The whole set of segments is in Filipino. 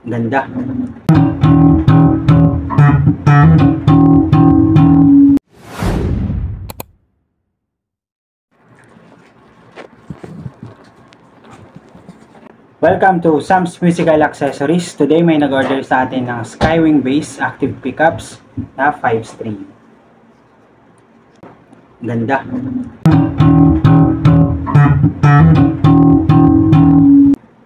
Ganda. Welcome to Sam's Musical Accessories. Today may nag-order sa atin ng Skywing Bass Active Pickups na 5-string. Ganda.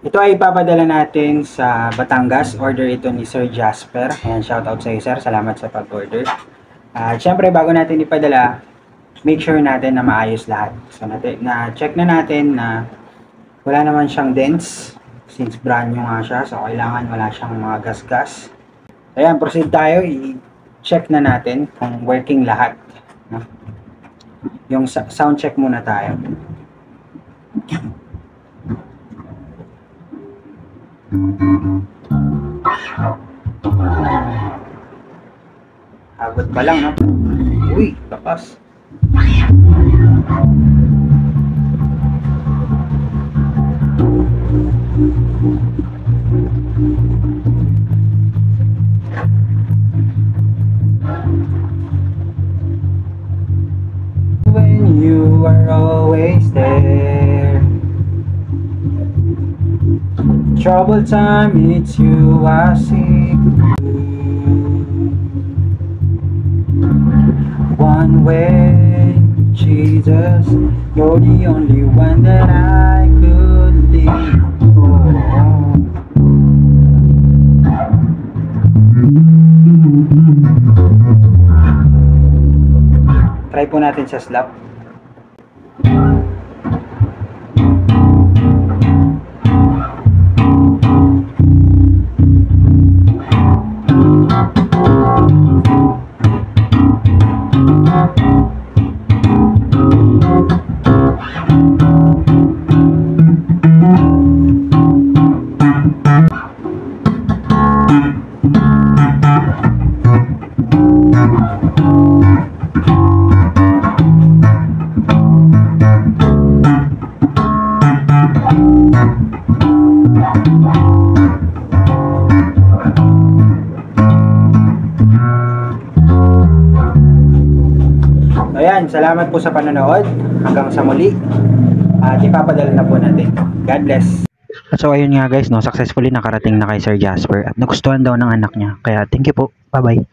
Ito ay ipapadala natin sa Batangas. Order ito ni Sir Jasper. Ayan, shoutout sa iyo, sir. Salamat sa pag-order. Siyempre, bago natin ipadala, make sure natin na maayos lahat. So, na-check na natin na wala naman siyang dents. Since brand new nga siya, so kailangan wala siyang mga gas-gas. Ayan, proceed tayo. I-check na natin kung working lahat. No? Yung sound check muna tayo. Abot pa lang, no? Uy, lakas. When you are always there, trouble time it's you I seek. One way, Jesus, you're the only one that I could leave. Try po natin sa slap. Ayan, salamat po sa panonood. Hanggang sa muli. At ipapadala na po natin. God bless. At so ayun nga guys, no, successfully nakarating na kay Sir Jasper at nagustuhan daw ng anak niya. Kaya thank you po. Bye-bye.